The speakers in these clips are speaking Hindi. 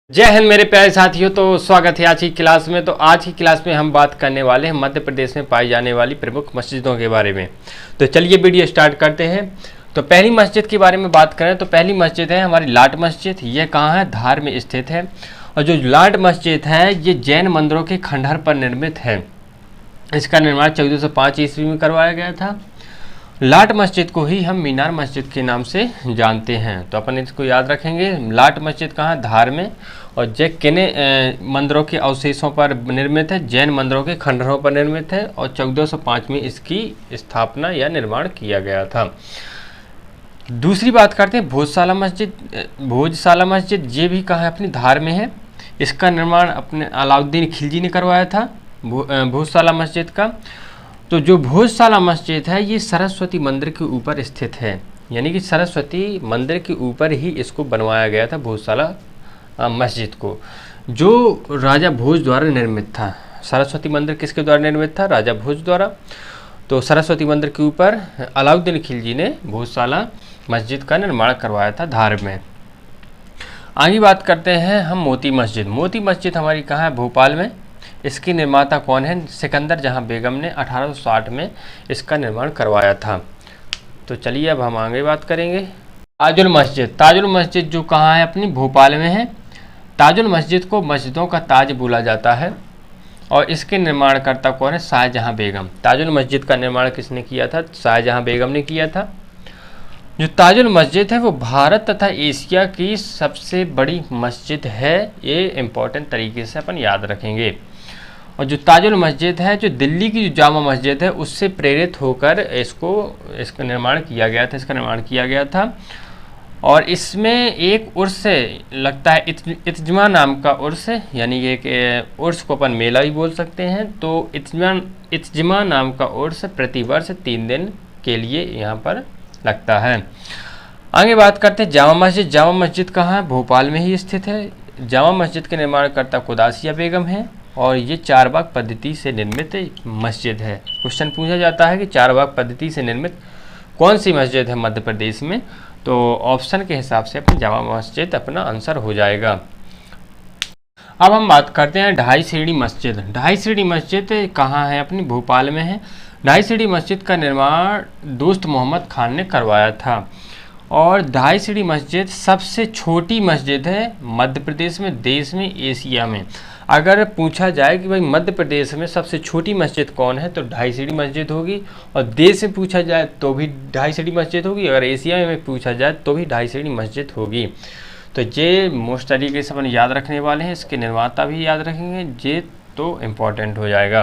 जय हिंद मेरे प्यारे साथियों। तो स्वागत है आज की क्लास में। तो आज की क्लास में हम बात करने वाले हैं मध्य प्रदेश में पाई जाने वाली प्रमुख मस्जिदों के बारे में। तो चलिए वीडियो स्टार्ट करते हैं। तो पहली मस्जिद के बारे में बात करें तो पहली मस्जिद है हमारी लाट मस्जिद। ये कहाँ है? धार में स्थित है। और जो लाट मस्जिद है ये जैन मंदिरों के खंडहर पर निर्मित है। इसका निर्माण 1405 ईस्वी में करवाया गया था। लाट मस्जिद को ही हम मीनार मस्जिद के नाम से जानते हैं। तो अपन इसको याद रखेंगे। लाट मस्जिद कहाँ? धार में। और जे किने मंदिरों के अवशेषों पर निर्मित है, जैन मंदिरों के खंडहरों पर निर्मित है। और 1405 में इसकी स्थापना या निर्माण किया गया था। दूसरी बात करते हैं भोजशाला मस्जिद। भोजशाला मस्जिद ये भी कहाँ है? अपनी धार में है। इसका निर्माण अपने अलाउद्दीन खिलजी ने करवाया था भोजशाला मस्जिद का। तो जो भोजशाला मस्जिद है ये सरस्वती मंदिर के ऊपर स्थित है, यानी कि सरस्वती मंदिर के ऊपर ही इसको बनवाया गया था भोजशाला मस्जिद को, जो राजा भोज द्वारा निर्मित था। सरस्वती मंदिर किसके द्वारा निर्मित था? राजा भोज द्वारा। तो सरस्वती मंदिर के ऊपर अलाउद्दीन खिलजी ने भोजशाला मस्जिद का निर्माण करवाया था धार में। आगे बात करते हैं हम मोती मस्जिद। मोती मस्जिद हमारी कहाँ है? भोपाल में। इसकी निर्माता कौन है? सिकंदर जहां बेगम ने 1860 में इसका निर्माण करवाया था। तो चलिए अब हम आगे बात करेंगे। ताजुल मस्जिद। ताजुल मस्जिद जो कहाँ है? अपनी भोपाल में है। ताजुल मस्जिद को मस्जिदों का ताज बोला जाता है। और इसके निर्माणकर्ता कौन है? शाहजहां बेगम। ताजुल मस्जिद का निर्माण किसने किया था? शाहजहां बेगम ने किया था। जो ताजुल मस्जिद है वो भारत तथा एशिया की सबसे बड़ी मस्जिद है। ये इम्पोर्टेंट तरीके से अपन याद रखेंगे। और जो ताजुल मस्जिद है जो दिल्ली की जो जामा मस्जिद है उससे प्रेरित होकर इसका निर्माण किया गया था। इसका निर्माण किया गया था। और इसमें एक उर्स लगता है, इत्जमा नाम का उर्स, यानी एक उर्स को अपन मेला ही बोल सकते हैं। तो इत्जमा नाम का उर्स प्रतिवर्ष 3 दिन के लिए यहाँ पर लगता है। आगे बात करते हैं जामा मस्जिद। जामा मस्जिद कहाँ है? भोपाल में ही स्थित है। जामा मस्जिद के निर्माणकर्ता कुदासिया बेगम है। और ये चारबाग पद्धति से निर्मित मस्जिद है। क्वेश्चन पूछा जाता है कि चारबाग पद्धति से निर्मित कौन सी मस्जिद है मध्य प्रदेश में? तो ऑप्शन के हिसाब से अपनी जामा मस्जिद अपना आंसर हो जाएगा। अब हम बात करते हैं ढाई सीढ़ी मस्जिद। ढाई सीढ़ी मस्जिद कहाँ है? अपनी भोपाल में है। ढाई सीढ़ी मस्जिद का निर्माण दोस्त मोहम्मद खान ने करवाया था। और ढाई सीढ़ी मस्जिद सबसे छोटी मस्जिद है मध्य प्रदेश में, देश में, एशिया में। अगर पूछा जाए कि भाई मध्य प्रदेश में सबसे छोटी मस्जिद कौन है तो ढाई सीढ़ी मस्जिद होगी। और देश में पूछा जाए तो भी ढाई सीढ़ी मस्जिद होगी। अगर एशिया में पूछा जाए तो भी ढाई सीढ़ी मस्जिद होगी। तो ये मोस्ट तरीके से अपन याद रखने वाले हैं। इसके निर्माता भी याद रखेंगे, ये तो इम्पोर्टेंट हो जाएगा।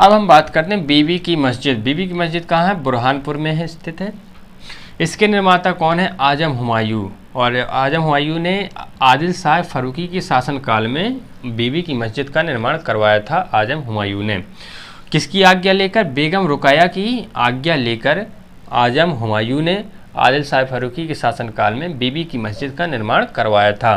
अब हम बात करते हैं बीबी की मस्जिद। बीबी की मस्जिद कहाँ है? बुरहानपुर में है, स्थित है। इसके निर्माता कौन है? आजम हुमायूं। और आजम हुमायूं ने आदिल शाह फारूकी के शासनकाल में बीबी की मस्जिद का निर्माण करवाया था। आजम हुमायूं ने किसकी आज्ञा लेकर? बेगम रुकैया की आज्ञा लेकर आजम हुमायूं ने आदिल शाह फारूकी के शासनकाल में बीबी की मस्जिद का निर्माण करवाया था।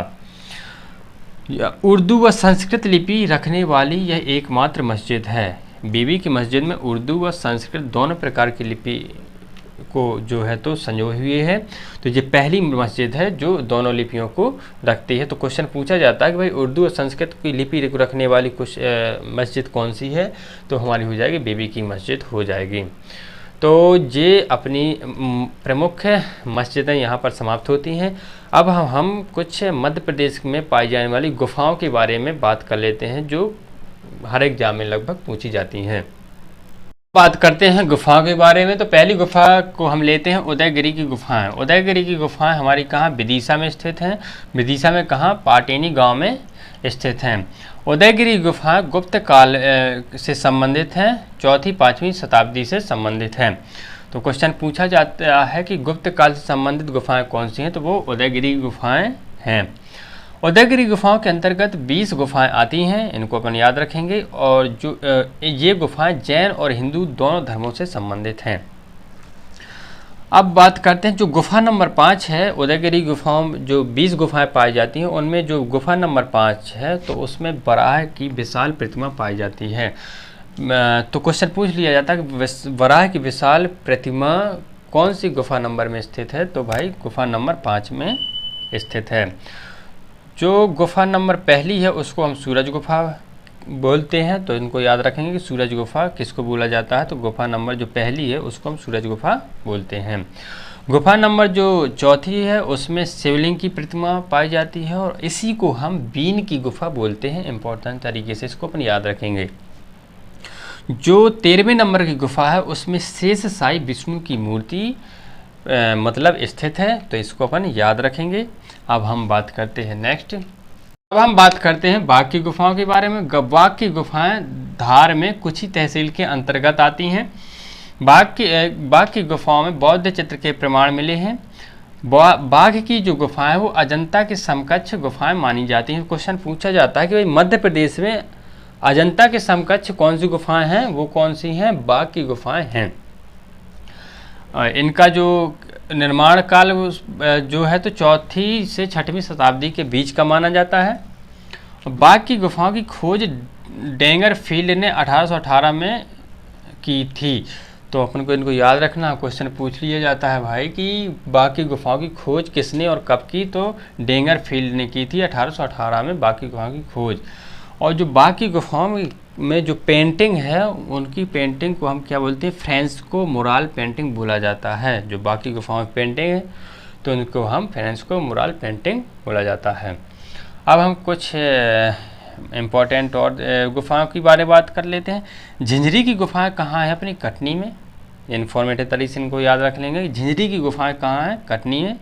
उर्दू व संस्कृत लिपि रखने वाली यह एकमात्र मस्जिद है। बीबी की मस्जिद में उर्दू व संस्कृत दोनों प्रकार की लिपि को जो है तो संजोए हुए है। तो ये पहली मस्जिद है जो दोनों लिपियों को रखती है। तो क्वेश्चन पूछा जाता है कि भाई उर्दू और संस्कृत की लिपि रखने वाली कुछ मस्जिद कौन सी है? तो हमारी हो जाएगी बीबी की मस्जिद हो जाएगी। तो ये अपनी प्रमुख मस्जिदें यहाँ पर समाप्त होती हैं। अब हम कुछ मध्य प्रदेश में पाई जाने वाली गुफाओं के बारे में बात कर लेते हैं जो हर एग्जाम में लगभग पूछी जाती हैं। बात करते हैं गुफाओं के बारे में। तो पहली गुफा को हम लेते हैं उदयगिरी की गुफाएं। उदयगिरी की गुफाएं हमारी कहाँ? विदिशा में स्थित हैं। विदिशा में कहाँ? पाटेनी गांव में स्थित हैं। उदयगिरी गुफाएं गुप्त काल से संबंधित हैं, 4वीं-5वीं शताब्दी से संबंधित हैं। तो क्वेश्चन पूछा जाता है कि गुप्त काल से संबंधित गुफाएं कौन सी हैं? तो वो उदयगिरी गुफाएं हैं। उदयगिरी गुफाओं के अंतर्गत 20 गुफाएं आती हैं, इनको अपन याद रखेंगे। और जो ये गुफाएं जैन और हिंदू दोनों धर्मों से संबंधित हैं। अब बात करते हैं जो गुफा नंबर 5 है। उदयगिरी गुफाओं जो 20 गुफाएं पाई जाती हैं उनमें जो गुफा नंबर 5 है तो उसमें वराह की विशाल प्रतिमा पाई जाती है। तो क्वेश्चन पूछ लिया जाता है कि वराह की विशाल प्रतिमा कौन सी गुफा नंबर में स्थित है? तो भाई गुफा नंबर 5 में स्थित है। जो गुफा नंबर पहली है उसको हम सूरज गुफा बोलते हैं, तो इनको याद रखेंगे कि सूरज गुफा किसको बोला जाता है, तो गुफा नंबर जो पहली है उसको हम सूरज गुफा बोलते हैं। गुफा नंबर जो चौथी है उसमें शिवलिंग की प्रतिमा पाई जाती है और इसी को हम बीन की गुफा बोलते हैं। इंपॉर्टेंट तरीके से इसको अपन याद रखेंगे। जो 13वें नंबर की गुफा है उसमें शेष साई विष्णु की मूर्ति मतलब स्थित है, तो इसको अपन याद रखेंगे। अब हम बात करते हैं नेक्स्ट। अब हम बात करते हैं बाघ की गुफाओं के बारे में। बाघ की गुफाएं धार में कुछ ही तहसील के अंतर्गत आती हैं। बाघ की गुफाओं में बौद्ध चित्र के प्रमाण मिले हैं। बाघ की जो गुफाएं वो अजंता के समकक्ष गुफाएं मानी जाती हैं। क्वेश्चन पूछा जाता है कि भाई मध्य प्रदेश में अजंता के समकक्ष कौन सी गुफाएं हैं, वो कौन सी हैं? बाघ की गुफाएं हैं। इनका जो निर्माण काल जो है तो 4वीं से 6वीं शताब्दी के बीच का माना जाता है। बाघ की गुफाओं की खोज डेंगर फील्ड ने 1818 में की थी, तो अपन को इनको याद रखना। क्वेश्चन पूछ लिया जाता है भाई कि बाघ की गुफाओं की खोज किसने और कब की, तो डेंगर फील्ड ने की थी 1818 में बाघ की गुफाओं की खोज। और जो बाघ की गुफाओं में जो पेंटिंग है उनकी पेंटिंग को हम क्या बोलते हैं? फ्रेस्को मुराल पेंटिंग बोला जाता है। जो बाघ की गुफाओं में पेंटिंग है तो उनको हम फ्रेस्को मुराल पेंटिंग बोला जाता है। अब हम कुछ इम्पोर्टेंट और गुफाओं के बारे में बात कर लेते हैं। झिंझरी की गुफाएं कहाँ है? अपनी कटनी में। इन्फॉर्मेटिव तरीके से इनको याद रख लेंगे। झिंझरी की गुफाएं कहाँ हैं? कटनी में।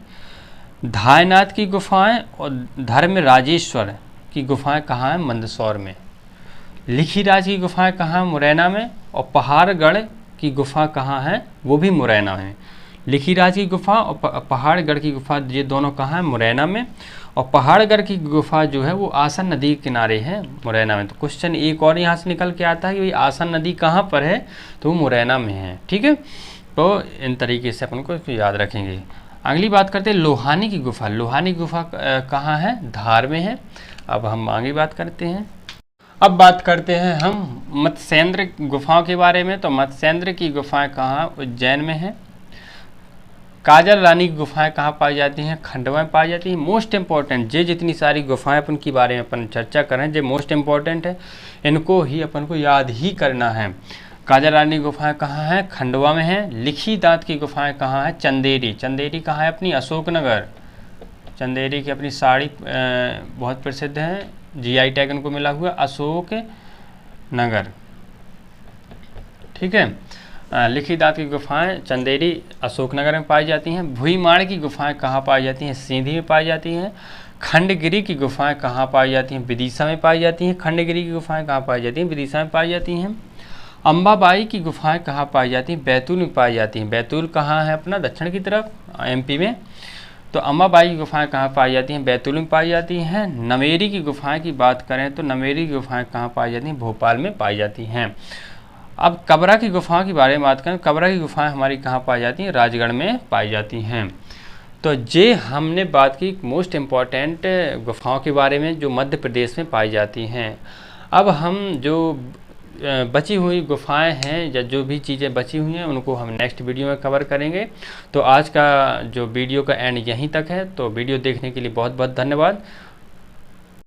धायनाथ की गुफाएं और धर्म राजेश्वर की गुफाएं कहाँ हैं? मंदसौर में। लिखीराज की गुफाएं कहाँ? मुरैना में। और पहाड़गढ़ की गुफा कहाँ है? वो भी मुरैना है। लिखीराज की गुफा और पहाड़गढ़ की गुफा ये दोनों कहाँ हैं? मुरैना में। और पहाड़गढ़ की गुफा जो है वो आसन नदी के किनारे है मुरैना में। तो क्वेश्चन एक और यहाँ से निकल के आता है कि भाई आसन नदी कहाँ पर है, तो वो मुरैना में है। ठीक है, तो इन तरीके से अपन को याद रखेंगे। अगली बात करते हैं लोहानी की गुफा। लोहानी की गुफा कहाँ है? धार में है। अब हम आगे बात करते हैं। अब बात करते हैं हम मत्स्येंद्र गुफाओं के बारे में। तो मत्स्येंद्र की गुफाएं कहाँ? उज्जैन में है। काजल रानी की गुफाएं कहाँ पाई जाती हैं? खंडवा में पाई जाती हैं। मोस्ट इंपॉर्टेंट ये जितनी सारी गुफाएं अपन के बारे में अपन चर्चा करें, जो मोस्ट इंपॉर्टेंट है, इनको ही अपन को याद ही करना है। काजल रानी गुफाएं कहाँ हैं? खंडवा में है। लिखी दांत की गुफाएं कहाँ हैं? चंदेरी। चंदेरी कहाँ है? अपनी अशोकनगर। चंदेरी की अपनी साड़ी बहुत प्रसिद्ध है, GI टैग इनको मिला हुआ, अशोक नगर। ठीक है, लिखी दांत की गुफाएं चंदेरी अशोकनगर में पाई जाती हैं। भुईमाड़ की गुफाएं कहाँ पाई जाती हैं? सीधी में पाई जाती हैं। खंडगिरी की गुफाएं कहाँ पाई जाती हैं? विदिशा में पाई जाती हैं। खंडगिरी की गुफाएं कहाँ पाई जाती हैं? विदिशा में पाई जाती हैं। अम्बाबाई की गुफाएं कहाँ पाई जाती हैं? बैतूल में पाई जाती हैं। बैतूल कहाँ है? अपना दक्षिण की तरफ, MP में। तो अम्बाबाई की गुफाएं कहाँ पाई जाती हैं? बैतूल में पाई जाती हैं। नमेरी की गुफाएं की बात करें तो नमेरी की गुफाएं कहाँ पाई जाती हैं? भोपाल में पाई जाती हैं। अब कबरा की गुफाओं के बारे में बात करें, कबरा की गुफाएं हमारी कहाँ पाई जाती हैं? राजगढ़ में पाई जाती हैं। तो ये हमने बात की मोस्ट इम्पॉर्टेंट गुफाओं के बारे में जो मध्य प्रदेश में पाई जाती हैं। अब हम जो बची हुई गुफाएं हैं या जो भी चीज़ें बची हुई हैं उनको हम नेक्स्ट वीडियो में कवर करेंगे। तो आज का जो वीडियो का एंड यहीं तक है। तो वीडियो देखने के लिए बहुत बहुत धन्यवाद।